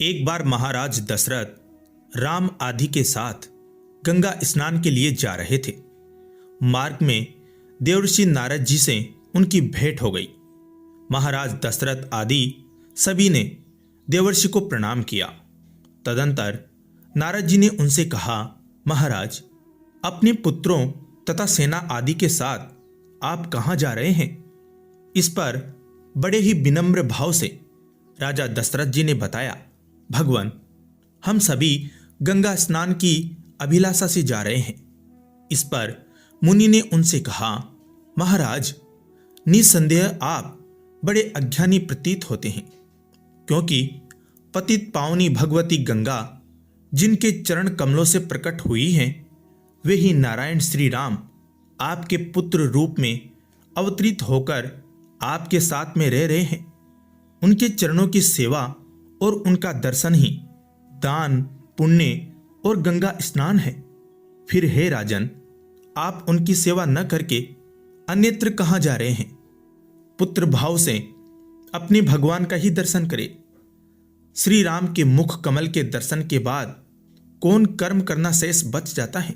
एक बार महाराज दशरथ राम आदि के साथ गंगा स्नान के लिए जा रहे थे। मार्ग में देवर्षि नारद जी से उनकी भेंट हो गई। महाराज दशरथ आदि सभी ने देवर्षि को प्रणाम किया। तदंतर नारद जी ने उनसे कहा, महाराज, अपने पुत्रों तथा सेना आदि के साथ आप कहाँ जा रहे हैं? इस पर बड़े ही विनम्र भाव से राजा दशरथ जी ने बताया, भगवान, हम सभी गंगा स्नान की अभिलाषा से जा रहे हैं। इस पर मुनि ने उनसे कहा, महाराज, निसंदेह आप बड़े अज्ञानी प्रतीत होते हैं, क्योंकि पतित पावनी भगवती गंगा जिनके चरण कमलों से प्रकट हुई हैं, वे ही नारायण श्री राम आपके पुत्र रूप में अवतरित होकर आपके साथ में रह रहे हैं। उनके चरणों की सेवा और उनका दर्शन ही दान, पुण्य और गंगा स्नान है। फिर हे राजन, आप उनकी सेवा न करके अन्यत्र कहाँ जा रहे हैं? पुत्र भाव से अपने भगवान का ही दर्शन करें। श्री राम के मुख कमल के दर्शन के बाद कौन कर्म करना शेष बच जाता है?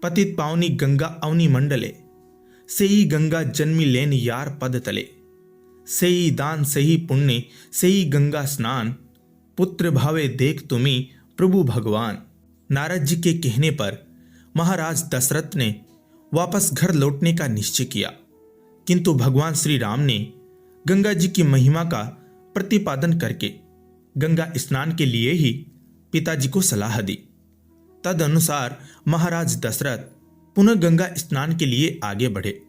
पतित पावनी गंगा अवनी मंडले, सेई गंगा जन्मी लेन यार पद तले। सेई दान सेई पुण्य सेई गंगा स्नान, पुत्र भावे देख तुम्ही प्रभु भगवान। नारद जी के कहने पर महाराज दशरथ ने वापस घर लौटने का निश्चय किया, किंतु भगवान श्री राम ने गंगा जी की महिमा का प्रतिपादन करके गंगा स्नान के लिए ही पिताजी को सलाह दी। तद अनुसार महाराज दशरथ पुनः गंगा स्नान के लिए आगे बढ़े।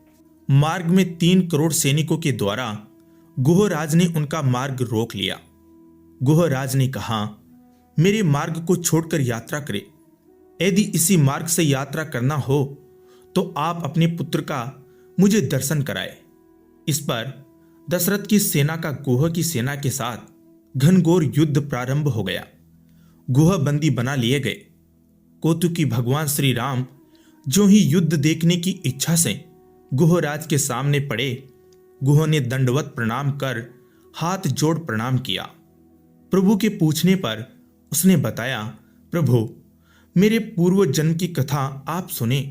मार्ग में 3 करोड़ सैनिकों के द्वारा गुहराज ने उनका मार्ग रोक लिया। गुहराज ने कहा, मेरे मार्ग को छोड़कर यात्रा करें। यदि इसी मार्ग से यात्रा करना हो तो आप अपने पुत्र का मुझे दर्शन कराए। इस पर दशरथ की सेना का गुह की सेना के साथ घनघोर युद्ध प्रारंभ हो गया। गुह बंदी बना लिए गए। कौतुकी भगवान श्री राम जो ही युद्ध देखने की इच्छा से गुहराज के सामने पड़े, गुह ने दंडवत प्रणाम कर हाथ जोड़ प्रणाम किया। प्रभु के पूछने पर उसने बताया, प्रभु, मेरे पूर्व जन्म की कथा आप सुने।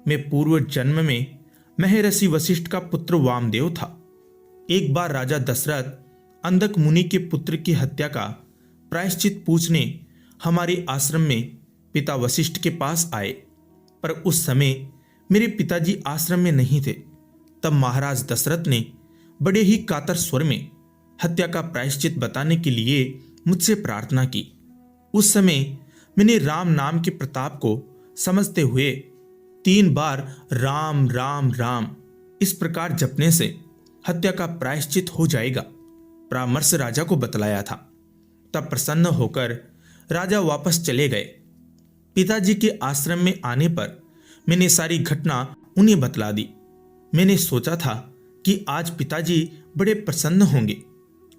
मैं पूर्व जन्म में महर्षि वशिष्ठ का पुत्र वामदेव था। एक बार राजा दशरथ अंधक मुनि के पुत्र की हत्या का प्रायश्चित पूछने हमारे आश्रम में पिता वशिष्ठ के पास आए, पर उस समय मेरे पिताजी आश्रम में नहीं थे। तब महाराज दशरथ ने बड़े ही कातर स्वर में हत्या का प्रायश्चित बताने के लिए मुझसे प्रार्थना की। उस समय मैंने राम नाम के प्रताप को समझते हुए 3 बार राम राम राम इस प्रकार जपने से हत्या का प्रायश्चित हो जाएगा परामर्श राजा को बतलाया था। तब प्रसन्न होकर राजा वापस चले गए। पिताजी के आश्रम में आने पर मैंने सारी घटना उन्हें बतला दी। मैंने सोचा था कि आज पिताजी बड़े प्रसन्न होंगे,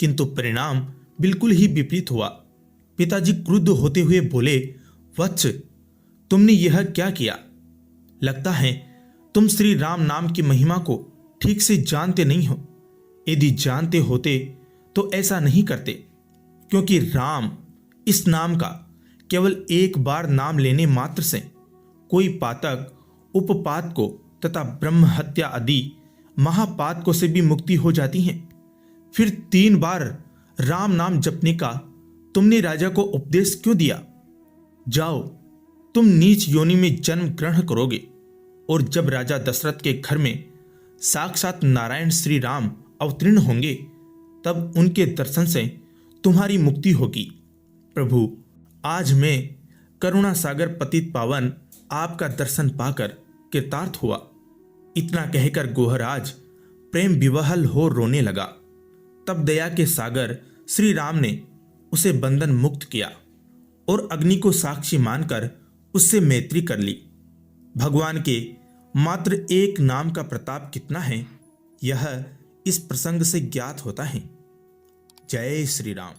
किंतु परिणाम बिल्कुल ही विपरीत हुआ। पिताजी क्रुद्ध होते हुए बोले, वत्स, तुमने यह क्या किया? लगता है तुम श्री राम नाम की महिमा को ठीक से जानते नहीं हो। यदि जानते होते तो ऐसा नहीं करते, क्योंकि राम इस नाम का केवल एक बार नाम लेने मात्र से कोई पातक उपपात को तथा ब्रह्म हत्या आदि महापात को से भी मुक्ति हो जाती है। फिर 3 बार राम नाम जपने का तुमने राजा को उपदेश क्यों दिया? जाओ, तुम नीच योनि में जन्म ग्रहण करोगे, और जब राजा दशरथ के घर में साक्षात नारायण श्री राम अवतीर्ण होंगे, तब उनके दर्शन से तुम्हारी मुक्ति होगी। प्रभु, आज मैं करुणा सागर पतित पावन आपका दर्शन पाकर कृतार्थ हुआ। इतना कहकर गुहराज प्रेम विवहल हो रोने लगा। तब दया के सागर श्री राम ने उसे बंधन मुक्त किया और अग्नि को साक्षी मानकर उससे मैत्री कर ली। भगवान के मात्र एक नाम का प्रताप कितना है, यह इस प्रसंग से ज्ञात होता है। जय श्री राम।